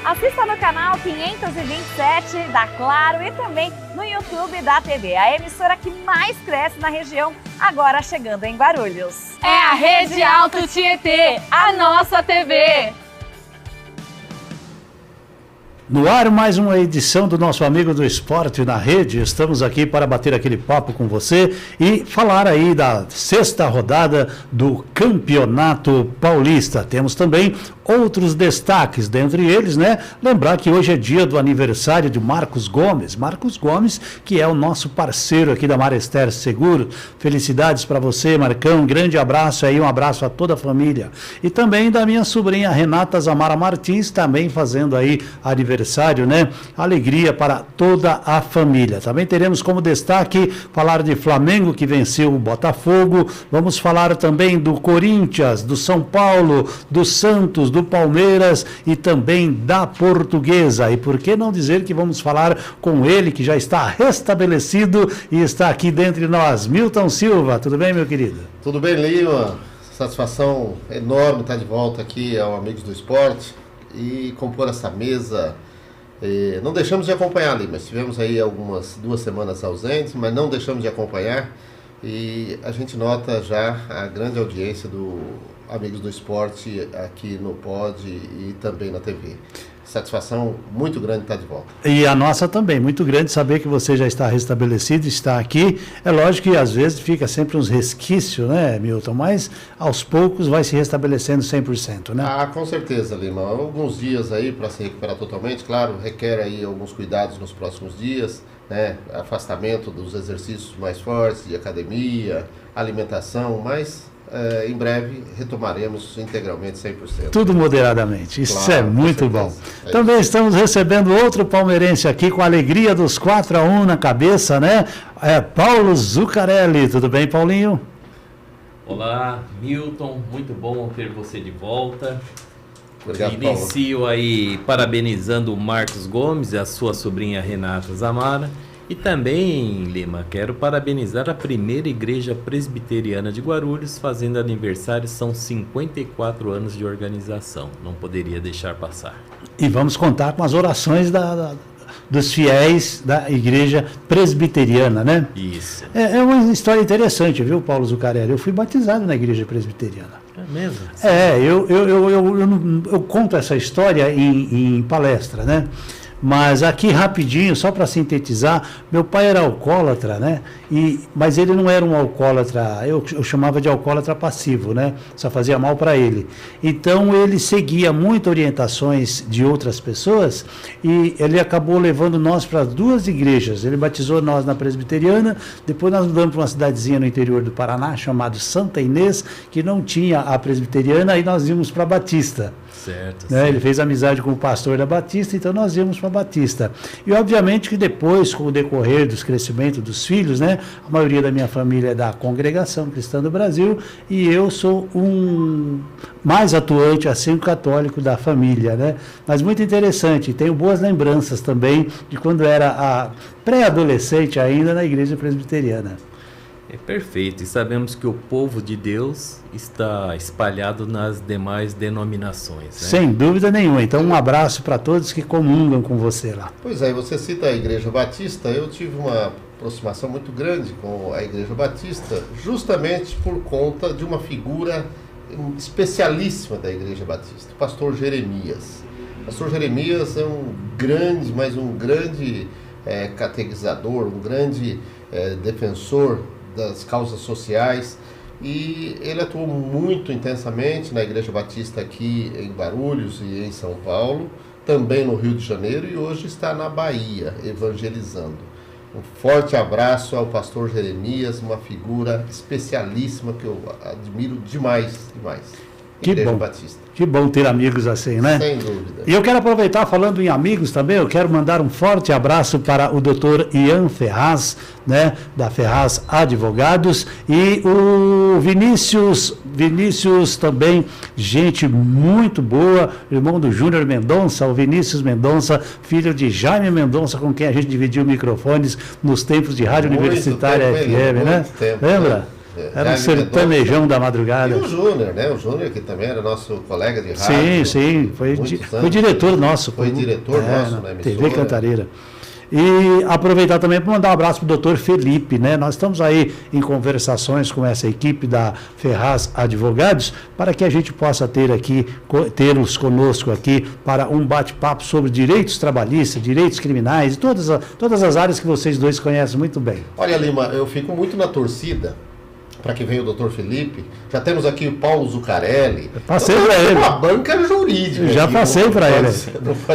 Assista no canal 527 da Claro e também no YouTube da TV, a emissora que mais cresce na região, agora chegando em Guarulhos. É a Rede Alto Tietê, a nossa TV. No ar, mais uma edição do nosso Amigo do Esporte na Rede. Estamos aqui para bater aquele papo com você e falar aí da sexta rodada do Campeonato Paulista. Temos também outros destaques, dentre eles, né? Lembrar que hoje é dia do aniversário de Marcos Gomes. Marcos Gomes, que é o nosso parceiro aqui da Marester Seguro. Felicidades para você, Marcão. Um grande abraço aí, um abraço a toda a família. E também da minha sobrinha Renata Zamara Martins, também fazendo aí aniversário, né? Alegria para toda a família. Também teremos como destaque falar de Flamengo, que venceu o Botafogo. Vamos falar também do Corinthians, do São Paulo, do Santos, do Palmeiras e também da Portuguesa. E por que não dizer que vamos falar com ele, que já está restabelecido e está aqui dentre nós, Milton Silva. Tudo bem, meu querido? Tudo bem, Lima. Satisfação enorme estar de volta aqui ao Amigos do Esporte e compor essa mesa. Não deixamos de acompanhar, Lima. Estivemos aí algumas 2 semanas ausentes, mas não deixamos de acompanhar e a gente nota já a grande audiência do Amigos do Esporte aqui no Pod e também na TV. Satisfação muito grande estar de volta. E a nossa também, muito grande saber que você já está restabelecido, está aqui. É lógico que às vezes fica sempre uns resquícios, né, Milton? Mas aos poucos vai se restabelecendo 100%, né? Ah, com certeza, Lima. Alguns dias aí para se recuperar totalmente, claro, requer aí alguns cuidados nos próximos dias, né? Afastamento dos exercícios mais fortes, de academia, alimentação, mas em breve retomaremos integralmente 100%. Tudo moderadamente, isso claro, é muito bom. Também isso. Estamos recebendo outro palmeirense aqui com a alegria dos 4-1 na cabeça, né? Paulo Zuccarelli. Tudo bem, Paulinho? Olá, Milton, muito bom ter você de volta. Obrigado, Inicio Paulo. aí parabenizando o Marcos Gomes e a sua sobrinha Renata Zamara. E também, Lima, quero parabenizar a primeira igreja presbiteriana de Guarulhos, fazendo aniversário, são 54 anos de organização, não poderia deixar passar. E vamos contar com as orações dos fiéis da igreja presbiteriana, né? Isso. É uma história interessante, viu, Paulo Zuccarelli? Eu fui batizado na igreja presbiteriana. É mesmo? Eu conto essa história em palestra, né? Mas aqui rapidinho, só para sintetizar, meu pai era alcoólatra, né? Mas ele não era um alcoólatra, eu chamava de alcoólatra passivo, né? Só fazia mal para ele. Então ele seguia muito orientações de outras pessoas e ele acabou levando nós para 2 igrejas. Ele batizou nós na presbiteriana, depois nós mudamos para uma cidadezinha no interior do Paraná, chamada Santa Inês, que não tinha a presbiteriana, e nós íamos para a Batista. Certo, né? Ele fez amizade com o pastor da Batista, então nós íamos para a Batista. E obviamente que depois, com o decorrer dos crescimentos dos filhos, né? A maioria da minha família é da Congregação Cristã do Brasil e eu sou um mais atuante, assim, católico da família, né? Mas muito interessante, tenho boas lembranças também de quando era a pré-adolescente ainda na igreja presbiteriana. É perfeito, e sabemos que o povo de Deus está espalhado nas demais denominações, né? Sem dúvida nenhuma. Então, um abraço para todos que comungam com você lá. Pois é, você cita a Igreja Batista. Eu tive uma aproximação muito grande com a Igreja Batista, justamente por conta de uma figura especialíssima da Igreja Batista, o pastor Jeremias. O pastor Jeremias é um grande catequizador, um grande defensor das causas sociais, e ele atuou muito intensamente na Igreja Batista aqui em Guarulhos e em São Paulo, também no Rio de Janeiro, e hoje está na Bahia evangelizando. Um forte abraço ao pastor Jeremias, uma figura especialíssima que eu admiro demais. Igreja Batista. Que bom ter amigos assim, né? Sem dúvida. E eu quero aproveitar, falando em amigos também, eu quero mandar um forte abraço para o Dr. Ian Ferraz, né, da Ferraz Advogados, e o Vinícius também, gente muito boa, irmão do Júnior Mendonça, o Vinícius Mendonça, filho de Jaime Mendonça, com quem a gente dividiu microfones nos tempos de Rádio Universitária FM, né? Tempo, lembra? Né? Era um sertanejão da madrugada. E o Júnior, né? O Júnior, que também era nosso colega de rádio. Sim, foi diretor nosso. Foi diretor nosso na emissora. TV Cantareira. E aproveitar também para mandar um abraço para o doutor Felipe, né? Nós estamos aí em conversações com essa equipe da Ferraz Advogados para que a gente possa tê-los conosco aqui para um bate-papo sobre direitos trabalhistas, direitos criminais, todas as áreas que vocês dois conhecem muito bem. Olha, Lima, eu fico muito na torcida para que venha o doutor Felipe. Já temos aqui o Paulo Zuccarelli. Passei para ele. Uma banca jurídica. Já passei para ele.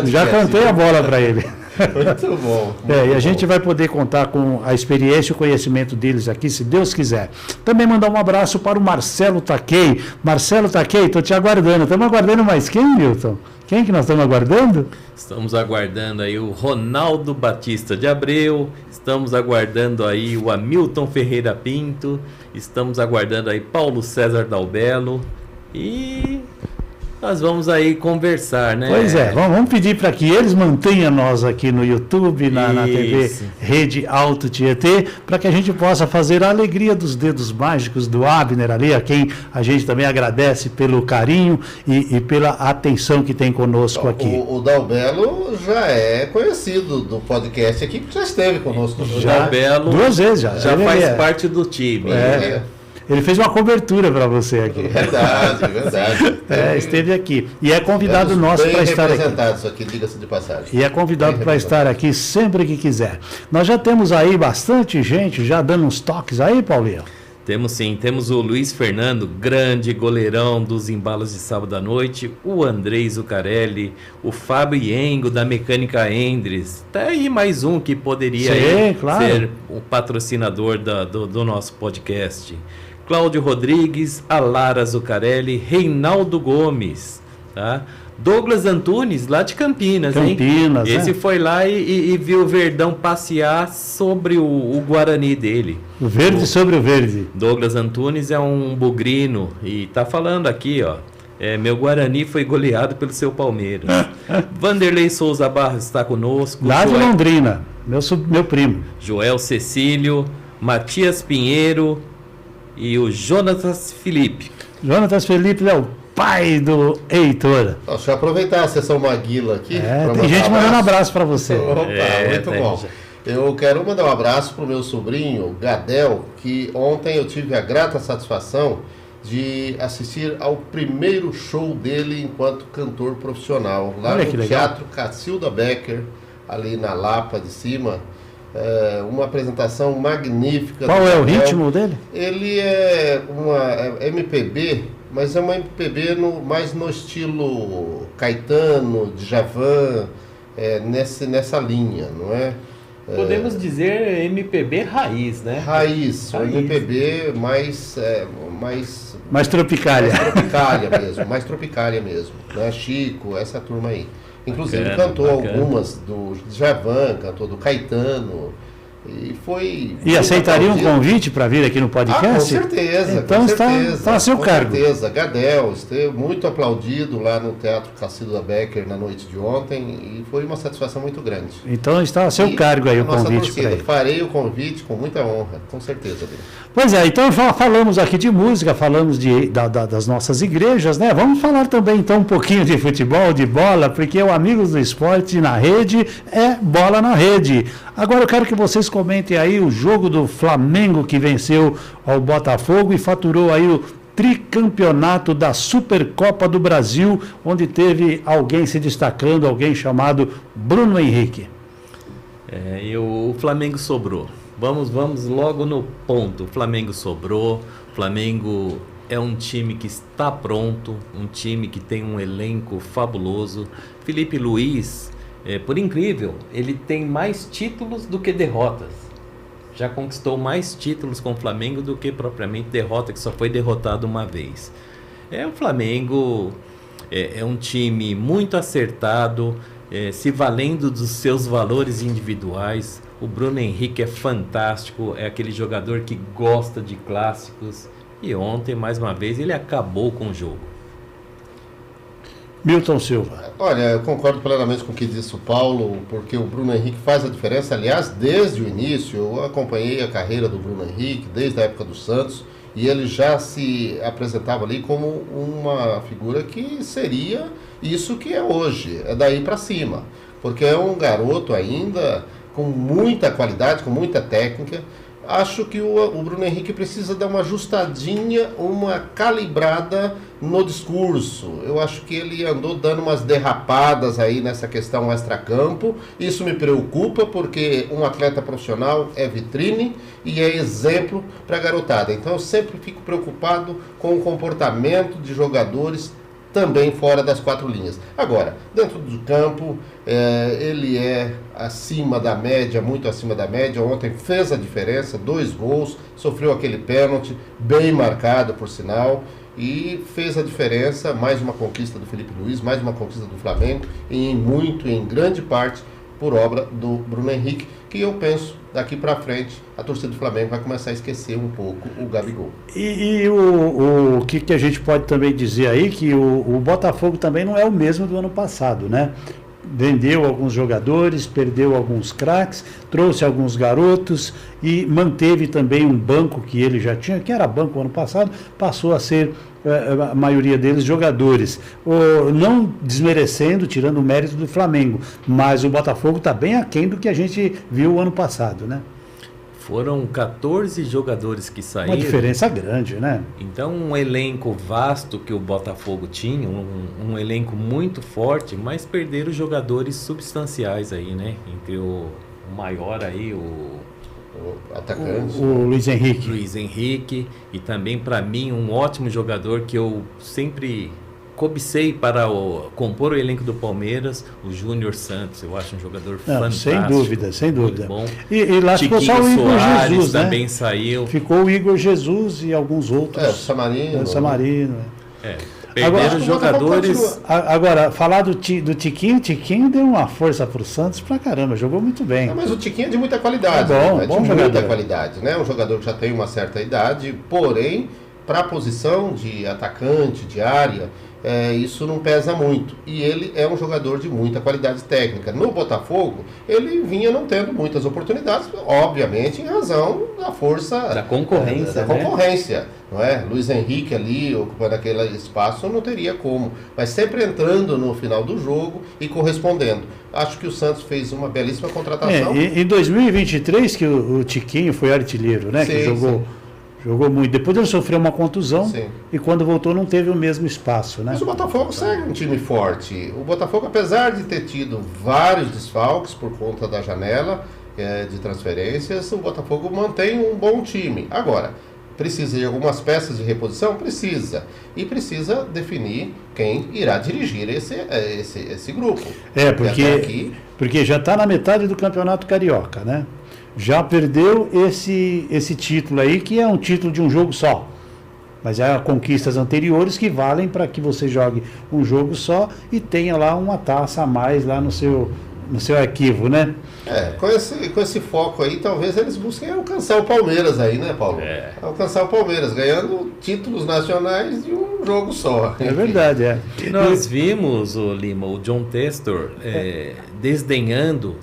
Já cantei a bola para ele. Muito bom. E a gente vai poder contar com a experiência e o conhecimento deles aqui, se Deus quiser. Também mandar um abraço para o Marcelo Taquei. Marcelo Taquei, estou te aguardando. Estamos aguardando mais quem, Milton? Quem que nós estamos aguardando? Estamos aguardando aí o Ronaldo Batista de Abreu, estamos aguardando aí o Hamilton Ferreira Pinto, estamos aguardando aí Paulo César Dalbello e nós vamos aí conversar, né? Pois é, vamos pedir para que eles mantenham nós aqui no YouTube, na TV Rede Alto Tietê, para que a gente possa fazer a alegria dos dedos mágicos do Abner ali, a quem a gente também agradece pelo carinho e pela atenção que tem conosco aqui. O Dalbello já é conhecido do podcast aqui, porque já esteve conosco. Já, Dalbello 2 vezes já. Já faz parte do time. Ele fez uma cobertura para você aqui. Verdade. Esteve aqui. E é convidado nosso para estar aqui. Representados aqui, diga-se de passagem. E é convidado para estar aqui sempre que quiser. Nós já temos aí bastante gente já dando uns toques aí, Paulinho. Temos sim, temos o Luiz Fernando, grande goleirão dos embalos de sábado à noite, o Andrei Zuccarelli, o Fábio Iengo da Mecânica Endres, tá aí mais um que poderia ser o patrocinador do nosso podcast. Cláudio Rodrigues, a Lara Zuccarelli, Reinaldo Gomes, tá? Douglas Antunes, lá de Campinas, hein? Esse foi lá e viu o Verdão passear sobre o Guarani dele. O verde sobre o verde. Douglas Antunes é um bugrino e tá falando aqui, ó. Meu Guarani foi goleado pelo seu Palmeiras. Vanderlei Souza Barros está conosco. Lá de Londrina, meu primo. Joel Cecílio, Matias Pinheiro e o Jonatas Felipe. Jonatas Felipe é o pai do Heitor. Deixa eu aproveitar a sessão Maguila aqui. Tem gente mandando um abraço para você. Opa, muito bom. Eu quero mandar um abraço para o meu sobrinho, Gadel, que ontem eu tive a grata satisfação de assistir ao primeiro show dele enquanto cantor profissional, lá no Teatro Cacilda Becker, ali na Lapa de cima. Uma apresentação magnífica. Qual é o ritmo dele? Ele é uma MPB, mas é uma MPB mais no estilo Caetano, Djavan, nessa linha, não é? Podemos dizer MPB raiz, né? Raiz. MPB mais tropicália. Mais tropicália mesmo. Né? Chico, essa turma aí. Inclusive bacana, cantou algumas do Djavan, cantou do Caetano. E aceitaria um convite para vir aqui no podcast? Com certeza. Então está a seu cargo. Com certeza. Gadel esteve muito aplaudido lá no Teatro Cacilda Becker na noite de ontem e foi uma satisfação muito grande. Então está a seu cargo aí o convite para ele. Farei o convite com muita honra, com certeza. Pois é, então falamos aqui de música, falamos das nossas igrejas, né? Vamos falar também então um pouquinho de futebol, de bola, porque o Amigos do Esporte na Rede é bola na rede. Agora eu quero que vocês comentem aí o jogo do Flamengo que venceu ao Botafogo e faturou aí o tricampeonato da Supercopa do Brasil, onde teve alguém se destacando, alguém chamado Bruno Henrique. O Flamengo sobrou. Vamos logo no ponto. O Flamengo sobrou. O Flamengo é um time que está pronto, um time que tem um elenco fabuloso. Felipe Luiz, por incrível, ele tem mais títulos do que derrotas. Já conquistou mais títulos com o Flamengo do que propriamente derrota, que só foi derrotado uma vez. O Flamengo é um time muito acertado, se valendo dos seus valores individuais. O Bruno Henrique é fantástico, é aquele jogador que gosta de clássicos. E ontem, mais uma vez, ele acabou com o jogo. Milton Silva. Olha, eu concordo plenamente com o que disse o Paulo, porque o Bruno Henrique faz a diferença. Aliás, desde o início, eu acompanhei a carreira do Bruno Henrique, desde a época do Santos, e ele já se apresentava ali como uma figura que seria isso que é hoje, é daí para cima, porque é um garoto ainda com muita qualidade, com muita técnica. Acho que o Bruno Henrique precisa dar uma ajustadinha, uma calibrada no discurso. Eu acho que ele andou dando umas derrapadas aí nessa questão extracampo. Isso me preocupa porque um atleta profissional é vitrine e é exemplo para a garotada. Então eu sempre fico preocupado com o comportamento de jogadores também fora das 4 linhas. Agora, dentro do campo, ele é acima da média, muito acima da média. Ontem fez a diferença, 2 gols, sofreu aquele pênalti, bem marcado por sinal, e fez a diferença. Mais uma conquista do Felipe Luiz, mais uma conquista do Flamengo, e em grande parte, por obra do Bruno Henrique, que eu penso, daqui para frente, a torcida do Flamengo vai começar a esquecer um pouco o Gabigol. E o que a gente pode também dizer aí, que o Botafogo também não é o mesmo do ano passado, né? Vendeu alguns jogadores, perdeu alguns craques, trouxe alguns garotos e manteve também um banco que ele já tinha, que era banco ano passado, passou a ser a maioria deles jogadores. Não desmerecendo, tirando o mérito do Flamengo, mas o Botafogo está bem aquém do que a gente viu o ano passado, né? Foram 14 jogadores que saíram. Uma diferença grande, né? Então, um elenco vasto que o Botafogo tinha, um elenco muito forte, mas perderam jogadores substanciais aí, né? Entre o maior aí, o atacante. O Luiz Henrique. Luiz Henrique, e também para mim um ótimo jogador que eu sempre cobicei para compor o elenco do Palmeiras, o Júnior Santos. Eu acho um jogador fantástico. Sem dúvida, sem dúvida. Bom. E lá Tiquinho ficou só o Igor Soares Jesus, né? também saiu. Ficou o Igor Jesus e alguns outros. O Samarino. Perderam jogadores. Agora, falar do Tiquinho deu uma força para o Santos pra caramba, jogou muito bem. Mas o Tiquinho é de muita qualidade. Bom de muita jogador. qualidade, né? Um jogador que já tem uma certa idade, porém, para a posição de atacante, de área, isso não pesa muito. E ele é um jogador de muita qualidade técnica. No Botafogo, ele vinha não tendo muitas oportunidades, obviamente, em razão da força da concorrência. Da concorrência, não é? Luiz Henrique ali, ocupando aquele espaço, não teria como. Mas sempre entrando no final do jogo e correspondendo. Acho que o Santos fez uma belíssima contratação. Em 2023, que o Tiquinho foi artilheiro, né? Sim, que jogou muito. Depois ele sofreu uma contusão. Sim. E quando voltou não teve o mesmo espaço, né? Mas o Botafogo segue um time forte. O Botafogo, apesar de ter tido vários desfalques por conta da janela de transferências, o Botafogo mantém um bom time. Agora, precisa de algumas peças de reposição? Precisa. E precisa definir quem irá dirigir esse grupo. Porque já está na metade do Campeonato Carioca, né? Já perdeu esse título aí, que é um título de um jogo só. Mas é conquistas anteriores que valem para que você jogue um jogo só e tenha lá uma taça a mais lá no seu arquivo, né? Com esse foco aí, talvez eles busquem alcançar o Palmeiras aí, né, Paulo? Alcançar o Palmeiras, ganhando títulos nacionais de um jogo só. É verdade, E nós vimos, Lima, o John Testor desdenhando.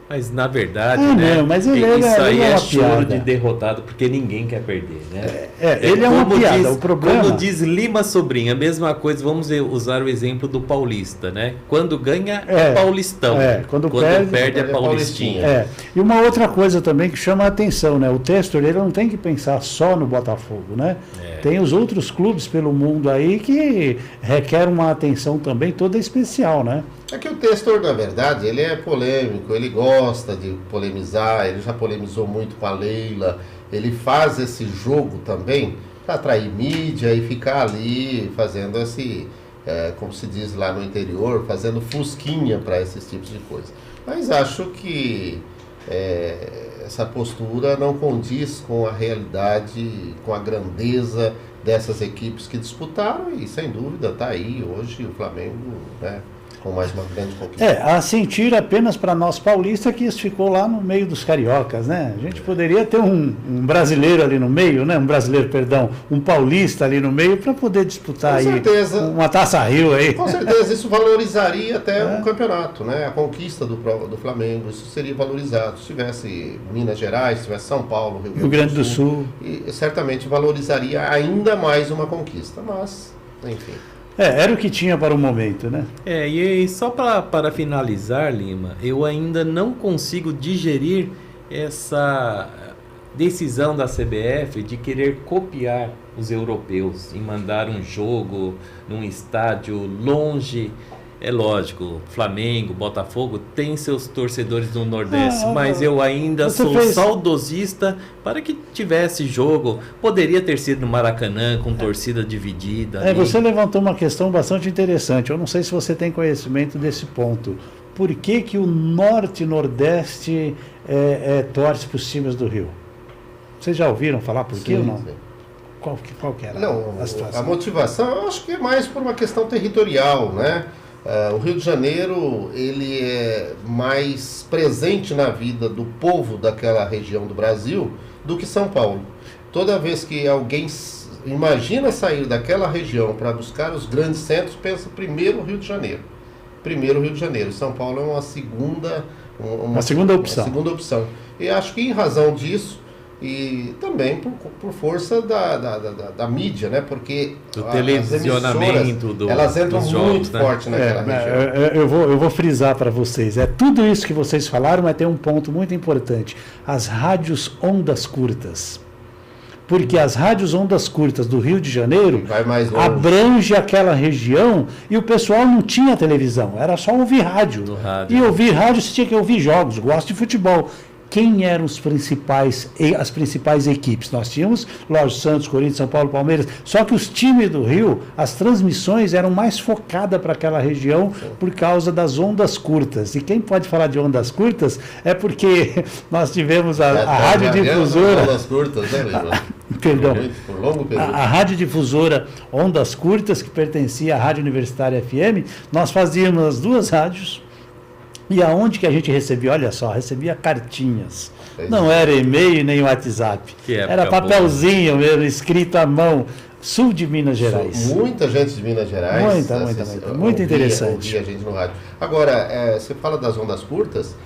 Mas na verdade, mas ele isso aí é choro piada. de derrotado, porque ninguém quer perder, né? Ele é uma piada, o problema... Como diz Lima Sobrinho, a mesma coisa, vamos usar o exemplo do Paulista, né? Quando ganha é Paulistão, quando perde é Paulistinha. E uma outra coisa também que chama a atenção, né? O Testor, ele não tem que pensar só no Botafogo, né? Tem os outros clubes pelo mundo aí que requerem uma atenção também toda especial, né? É que o Testor, na verdade, ele é polêmico, ele gosta de polemizar, ele já polemizou muito com a Leila, ele faz esse jogo também para atrair mídia e ficar ali fazendo como se diz lá no interior, fazendo fusquinha para esses tipos de coisa. Mas acho que essa postura não condiz com a realidade, com a grandeza dessas equipes que disputaram e, sem dúvida, está aí hoje o Flamengo, né? com mais uma grande conquista. A sentir apenas para nós paulistas que isso ficou lá no meio dos cariocas, né? A gente poderia ter um brasileiro ali no meio, né? Um paulista ali no meio para poder disputar aí uma Taça Rio aí. Com certeza, isso valorizaria até o campeonato, né? A conquista do Flamengo, isso seria valorizado. Se tivesse Minas Gerais, se tivesse São Paulo, Rio Grande do Sul. E certamente valorizaria ainda mais uma conquista, mas, enfim. Era o que tinha para o momento, né? E só para finalizar, Lima, eu ainda não consigo digerir essa decisão da CBF de querer copiar os europeus, em mandar um jogo num estádio longe. É lógico, Flamengo, Botafogo tem seus torcedores no Nordeste, mas eu ainda sou saudosista para que tivesse jogo. Poderia ter sido no Maracanã, com torcida dividida. Você levantou uma questão bastante interessante. Eu não sei se você tem conhecimento desse ponto. Por que o Norte e Nordeste torce para os times do Rio? Vocês já ouviram falar por quê ou não? Sim. Qual que era a situação? A motivação, eu acho que é mais por uma questão territorial, né? O Rio de Janeiro, ele é mais presente na vida do povo daquela região do Brasil do que São Paulo. Toda vez que alguém imagina sair daquela região para buscar os grandes centros, pensa primeiro o Rio de Janeiro. São Paulo é uma segunda opção. E acho que em razão disso, e também por força da mídia, né? Porque do televisionamento elas entram dos muito jogos, né? forte naquela região. Eu vou frisar para vocês. Tudo isso que vocês falaram, mas tem um ponto muito importante. As rádios ondas curtas. Porque as rádios ondas curtas do Rio de Janeiro abrange aquela região e o pessoal não tinha televisão, era só ouvir rádio. E ouvir rádio você tinha que ouvir jogos, gosto de futebol. Quem eram as principais equipes? Nós tínhamos, lógico, Santos, Corinthians, São Paulo, Palmeiras, só que os times do Rio, as transmissões eram mais focadas para aquela região por causa das ondas curtas. E quem pode falar de ondas curtas é porque nós tivemos a radiodifusora... Ondas curtas, né, Lima? Perdão. Por longo período. A radiodifusora Ondas Curtas, que pertencia à Rádio Universitária FM, nós fazíamos as duas rádios. E aonde que a gente recebia? Olha só, recebia cartinhas. Não era e-mail nem WhatsApp. Era papelzinho mesmo, escrito à mão. Sul de Minas Gerais. Muita gente de Minas Gerais. Muito interessante. Ouvia a gente no rádio. Agora, você fala das ondas curtas.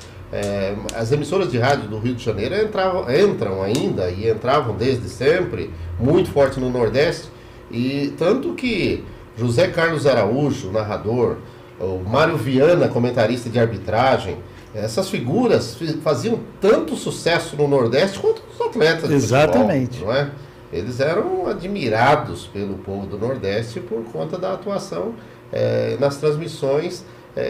As emissoras de rádio do Rio de Janeiro entram ainda e entravam desde sempre muito forte no Nordeste. E tanto que José Carlos Araújo, narrador, o Mário Viana, comentarista de arbitragem, essas figuras faziam tanto sucesso no Nordeste quanto os atletas de futebol, não é? Eles eram admirados pelo povo do Nordeste por conta da atuação nas transmissões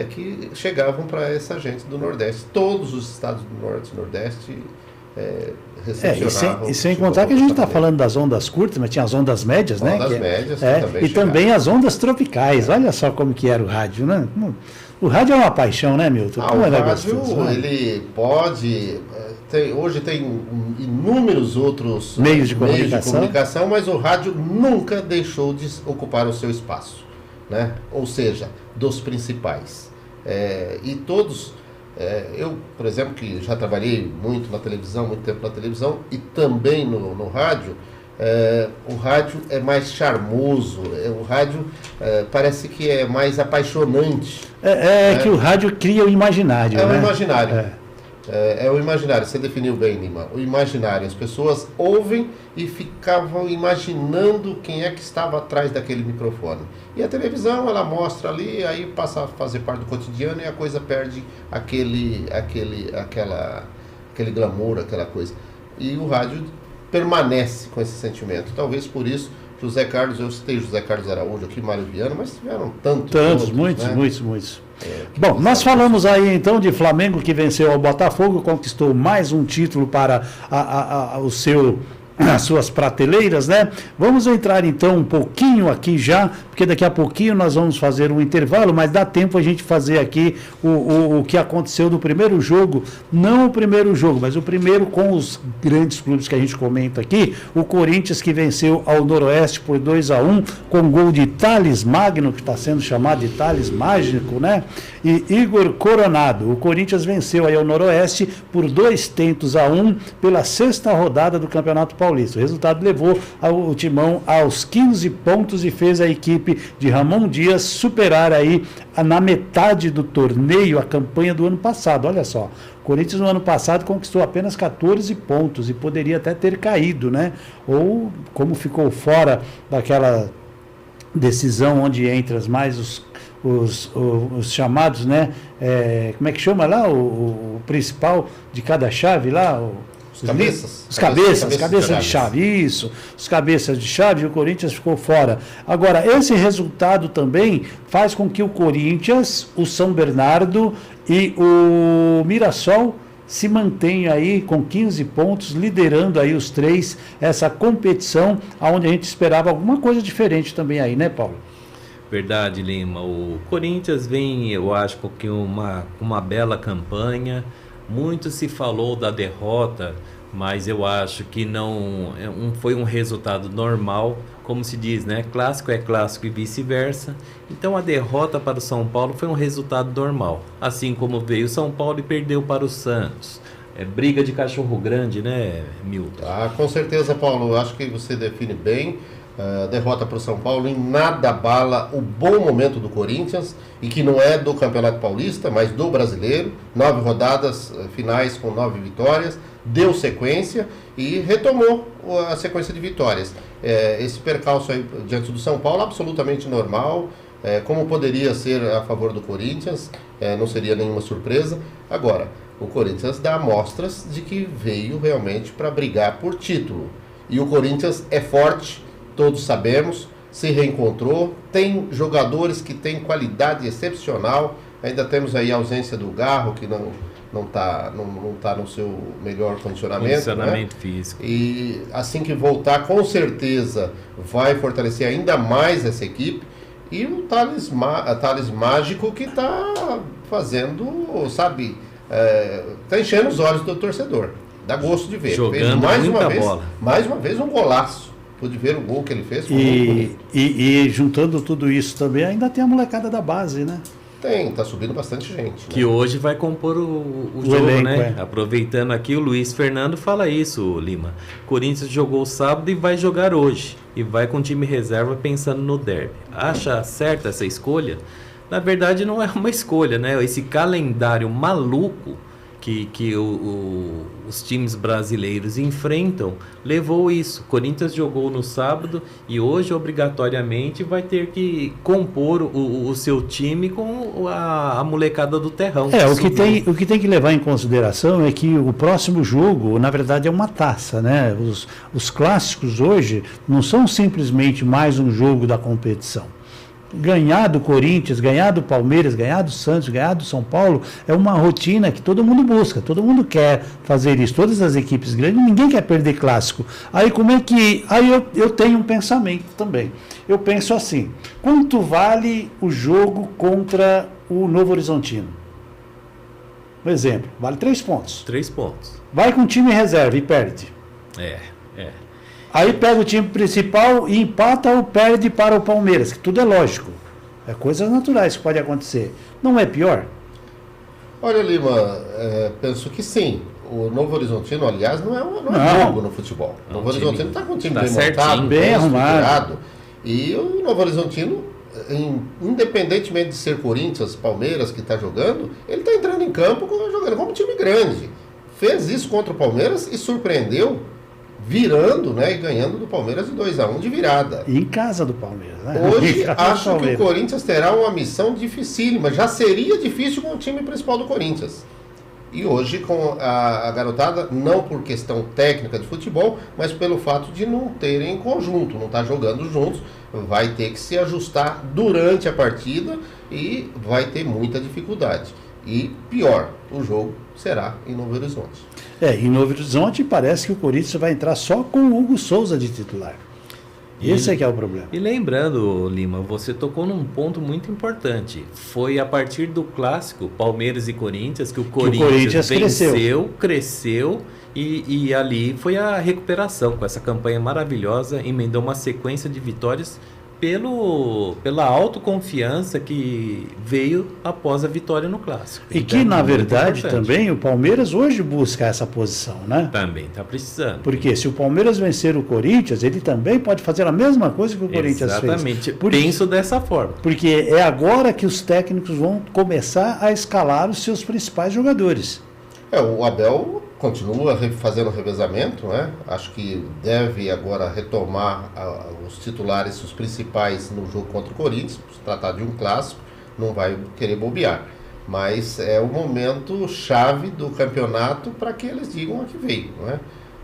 que chegavam para essa gente do Nordeste. Todos os estados do Norte e Nordeste recepcionavam. E sem contar que a gente está falando das ondas curtas, mas tinha as ondas médias, né? Ondas médias e também as ondas tropicais. Olha só como que era o rádio, né? O rádio é uma paixão, né, Milton? O rádio, ele pode... hoje tem inúmeros outros meios de comunicação, mas o rádio nunca deixou de ocupar o seu espaço, né? Ou seja, dos principais. E todos... eu, por exemplo, que já trabalhei muito tempo na televisão e também no rádio, o rádio é mais charmoso, o rádio parece que é mais apaixonante. Que o rádio cria o imaginário. O imaginário. É o imaginário, você definiu bem, Lima. O imaginário. As pessoas ouvem e ficavam imaginando quem é que estava atrás daquele microfone. E a televisão, ela mostra ali, aí passa a fazer parte do cotidiano e a coisa perde aquele glamour, aquela coisa. E o rádio permanece com esse sentimento. Talvez por isso, eu citei José Carlos Araújo aqui, Mário Viana, mas tiveram tantos, muitos. Bom, nós falamos aí então de Flamengo que venceu ao Botafogo, conquistou mais um título para o seu as suas prateleiras, né? Vamos entrar então um pouquinho aqui já, porque daqui a pouquinho nós vamos fazer um intervalo, mas dá tempo a gente fazer aqui o que aconteceu do primeiro jogo, não o primeiro jogo, mas o primeiro com os grandes clubes que a gente comenta aqui, o Corinthians que venceu ao Noroeste por 2-1, com gol de Thales Magno, que está sendo chamado de Thales Mágico, né? E Igor Coronado. O Corinthians venceu aí ao Noroeste por 2-1 pela 6ª rodada do Campeonato Paulista. O resultado levou o Timão aos 15 pontos e fez a equipe de Ramon Dias superar aí na metade do torneio a campanha do ano passado. Olha só, o Corinthians no ano passado conquistou apenas 14 pontos e poderia até ter caído, né? Ou como ficou fora daquela decisão onde entra mais os chamados, né? Como é que chama lá? O principal de cada chave lá? Os cabeças de chave, isso. Os cabeças de chave, o Corinthians ficou fora. Agora, esse resultado também faz com que o Corinthians, o São Bernardo e o Mirassol se mantenham aí com 15 pontos, liderando aí os três essa competição, onde a gente esperava alguma coisa diferente também aí, né, Paulo? Verdade, Lima. O Corinthians vem, eu acho, com uma bela campanha. Muito se falou da derrota, mas eu acho que não foi um resultado normal, como se diz, né? Clássico é clássico e vice-versa. Então a derrota para o São Paulo foi um resultado normal, assim como veio o São Paulo e perdeu para o Santos. É briga de cachorro grande, né, Milton? Com certeza, Paulo. Eu acho que você define bem. Derrota para o São Paulo em nada abala o bom momento do Corinthians, e que não é do Campeonato Paulista, mas do Brasileiro. 9 rodadas finais com 9 vitórias, deu sequência e retomou a sequência de vitórias. Esse percalço aí diante do São Paulo, absolutamente normal, como poderia ser a favor do Corinthians, não seria nenhuma surpresa. Agora, o Corinthians dá amostras de que veio realmente para brigar por título, e o Corinthians é forte, todos sabemos, se reencontrou, tem jogadores que têm qualidade excepcional. Ainda temos aí a ausência do Garro, que não tá no seu melhor condicionamento, né? Físico. E assim que voltar, com certeza vai fortalecer ainda mais essa equipe. E o Thales Mágico, que está fazendo, sabe, está enchendo os olhos do torcedor. Dá gosto de ver. Jogando mais uma vez um golaço. Pude ver o gol que ele fez. E juntando tudo isso também, ainda tem a molecada da base, né? Tá subindo bastante gente. Que hoje vai compor o jogo, elenco, né? Aproveitando aqui, o Luiz Fernando fala isso, Lima. Corinthians jogou sábado e vai jogar hoje. E vai com o time reserva pensando no derby. Acha certa essa escolha? Na verdade, não é uma escolha, né? Esse calendário maluco que os times brasileiros enfrentam, levou isso. Corinthians jogou no sábado e hoje, obrigatoriamente, vai ter que compor o seu time com a molecada do terrão. O que tem que levar em consideração é que o próximo jogo, na verdade, é uma taça, né? Os clássicos hoje não são simplesmente mais um jogo da competição. Ganhar do Corinthians, ganhar do Palmeiras, ganhar do Santos, ganhar do São Paulo é uma rotina que todo mundo busca, todo mundo quer fazer isso, todas as equipes grandes, ninguém quer perder clássico. Aí eu tenho um pensamento também. Eu penso assim: quanto vale o jogo contra o Novo Horizontino? Por exemplo, vale 3 pontos. 3 pontos. Vai com o time reserva e perde. Aí pega o time principal e empata ou perde para o Palmeiras, que tudo é lógico. É coisas naturais que podem acontecer. Não é pior? Olha, Lima, penso que sim. O Novo Horizontino, aliás, não é jogo no futebol. O Novo Horizontino está com um time bem montado, bem arrumado. E o Novo Horizontino, independentemente de ser Corinthians, Palmeiras que está jogando, ele está entrando em campo jogando como time grande. Fez isso contra o Palmeiras e surpreendeu, virando, né, e ganhando do Palmeiras de 2-1 de virada. E em casa do Palmeiras, né? Hoje acho que o Corinthians terá uma missão dificílima. Já seria difícil com o time principal do Corinthians. E hoje com a garotada, não por questão técnica de futebol, mas pelo fato de não terem em conjunto, não estar jogando juntos, vai ter que se ajustar durante a partida e vai ter muita dificuldade. E pior, o jogo será em Novo Horizonte. Em Novo Horizonte parece que o Corinthians vai entrar só com o Hugo Souza de titular. Esse é que é o problema. E lembrando, Lima, você tocou num ponto muito importante. Foi a partir do clássico Palmeiras e Corinthians que o Corinthians venceu, cresceu e ali foi a recuperação com essa campanha maravilhosa, emendou uma sequência de vitórias pela autoconfiança que veio após a vitória no clássico. E que, na verdade, também o Palmeiras hoje busca essa posição, né? Também está precisando. Porque se o Palmeiras vencer o Corinthians, ele também pode fazer a mesma coisa que o Corinthians fez. Exatamente, penso dessa forma. Porque é agora que os técnicos vão começar a escalar os seus principais jogadores. O Abel continua fazendo revezamento, né? Acho que deve agora retomar os titulares, os principais no jogo contra o Corinthians, se tratar de um clássico, não vai querer bobear. Mas é o momento chave do campeonato para que eles digam a que veio, né?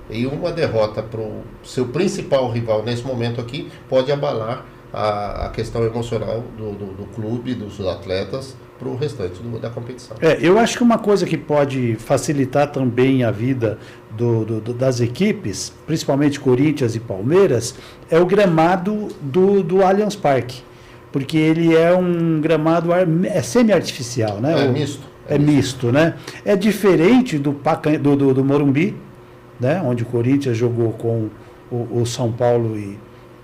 E uma derrota para o seu principal rival nesse momento aqui pode abalar a questão emocional do clube, dos atletas, para o restante da competição. Eu acho que uma coisa que pode facilitar também a vida das equipes, principalmente Corinthians e Palmeiras, é o gramado do Allianz Parque, porque ele é um gramado semi-artificial, né? Misto. É misto, né? É diferente do Morumbi, né? Onde o Corinthians jogou com o São Paulo e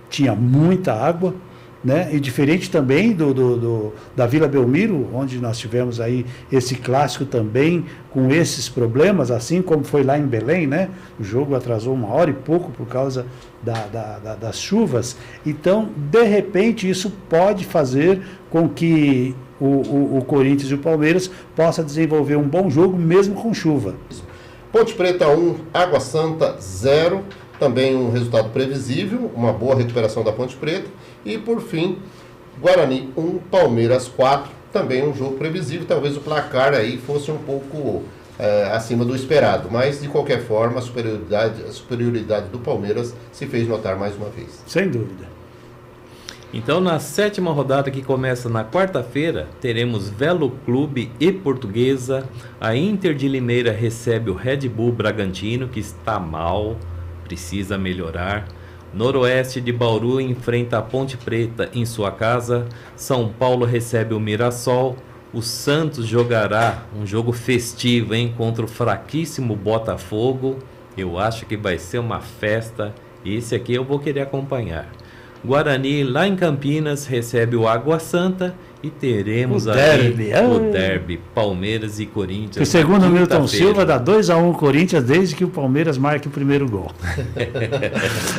tinha muita água, né? E diferente também da Vila Belmiro, onde nós tivemos aí esse clássico também com esses problemas, assim como foi lá em Belém, né? O jogo atrasou 1 hora e pouco por causa das chuvas. Então, de repente, isso pode fazer com que o Corinthians e o Palmeiras possam desenvolver um bom jogo mesmo com chuva. Ponte Preta 1, Água Santa 0. Também um resultado previsível, uma boa recuperação da Ponte Preta. E, por fim, Guarani 1, Palmeiras 4. Também um jogo previsível. Talvez o placar aí fosse um pouco acima do esperado. Mas, de qualquer forma, a superioridade do Palmeiras se fez notar mais uma vez. Sem dúvida. Então, na 7ª rodada, que começa na quarta-feira, teremos Velo Clube e Portuguesa. A Inter de Limeira recebe o Red Bull Bragantino, que está mal, precisa melhorar. Noroeste de Bauru enfrenta a Ponte Preta em sua casa. São Paulo recebe o Mirassol. O Santos jogará um jogo festivo, contra o fraquíssimo Botafogo. Eu acho que vai ser uma festa. Esse aqui eu vou querer acompanhar. Guarani, lá em Campinas, recebe o Água Santa. E teremos o derby, Palmeiras e Corinthians. E segundo o Milton Silva, dá 2-1 Corinthians desde que o Palmeiras marque o primeiro gol.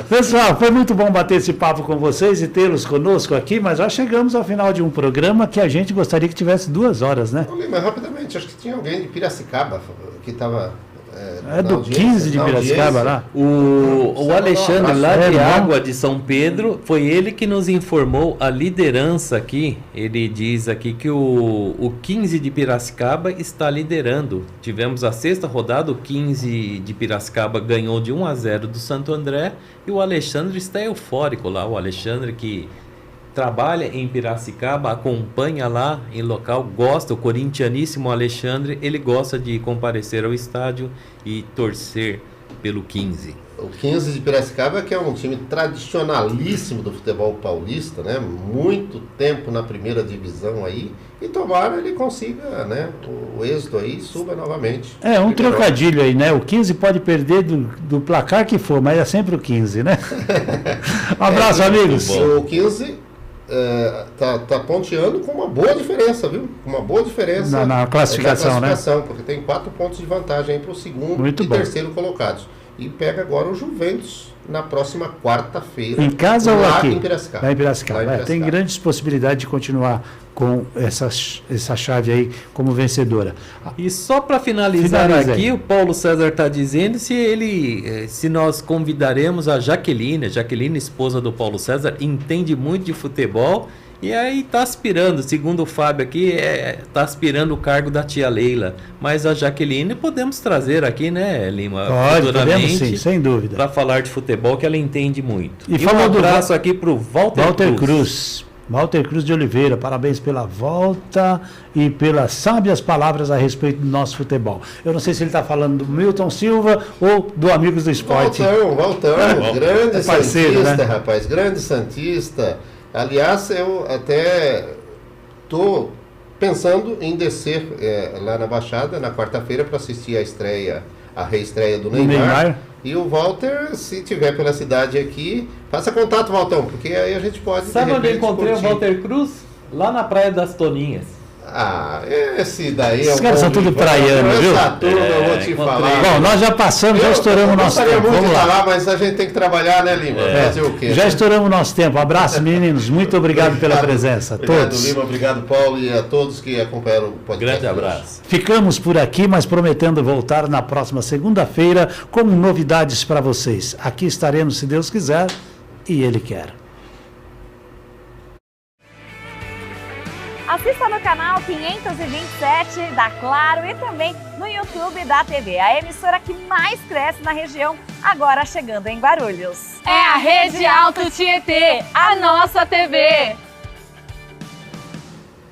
Pessoal, foi muito bom bater esse papo com vocês e tê-los conosco aqui, mas nós chegamos ao final de um programa que a gente gostaria que tivesse 2 horas, né? Mas rapidamente, acho que tinha alguém de Piracicaba que estava... do 15 de Piracicaba lá. O Alexandre lá de Água de São Pedro, foi ele que nos informou a liderança aqui. Ele diz aqui que o 15 de Piracicaba está liderando. Tivemos a 6ª rodada, o 15 de Piracicaba ganhou de 1-0 do Santo André e o Alexandre está eufórico lá. O Alexandre que trabalha em Piracicaba, acompanha lá em local, gosta, o corintianíssimo Alexandre, ele gosta de comparecer ao estádio e torcer pelo 15. O 15 de Piracicaba, que é um time tradicionalíssimo do futebol paulista, né? Muito tempo na primeira divisão aí, e tomara ele consiga, né? O êxito aí, suba novamente. Um trocadilho aí, né? O 15 pode perder do placar que for, mas é sempre o 15, né? Um abraço, amigos. O 15... tá ponteando com uma boa diferença, viu? Uma boa diferença na classificação, né? Porque tem 4 pontos de vantagem para o segundo muito e bom. Terceiro colocados. E pega agora o Juventus na próxima quarta-feira. Em casa ou aqui? Em Piracicaba. Lá em Piracicaba. Tem grandes possibilidades de continuar com essa chave aí como vencedora. E só para finalizar aqui, o Paulo César está dizendo se nós convidaremos a Jaqueline, esposa do Paulo César, entende muito de futebol e aí está aspirando, segundo o Fábio aqui, está aspirando o cargo da tia Leila. Mas a Jaqueline podemos trazer aqui, né, Lima? Podemos sim, sem dúvida. Para falar de futebol, que ela entende muito. E falou um abraço aqui para o Walter Cruz. Walter Cruz de Oliveira, parabéns pela volta e pelas sábias palavras a respeito do nosso futebol. Eu não sei se ele está falando do Milton Silva ou do Amigos do Esporte. Walter, grande parceiro, santista, né? rapaz, grande santista. Aliás, eu até estou pensando em descer lá na Baixada na quarta-feira para assistir a reestreia do Neymar. E o Walter, se tiver pela cidade aqui, faça contato, Waltão, porque aí a gente pode... Sabe onde eu encontrei o Walter Cruz? Lá na Praia das Toninhas. Ah, esse daí é Esses caras são tudo praiano, viu? Essa turma, eu vou te falar. Bom, nós já passamos, já estouramos nosso tempo. Vamos lá. Falar, mas a gente tem que trabalhar, né, Lima? Fazer o quê? Já estouramos nosso tempo. Abraço, meninos. Muito obrigado pela presença. Obrigado, Todos. Lima. Obrigado, Paulo, e a todos que acompanharam o podcast. Grande abraço. Ficamos por aqui, mas prometendo voltar na próxima segunda-feira com novidades para vocês. Aqui estaremos, se Deus quiser, e Ele quer. Assista no canal 527 da Claro e também no YouTube da TV, a emissora que mais cresce na região, agora chegando em Guarulhos. É a Rede Alto Tietê, a nossa TV.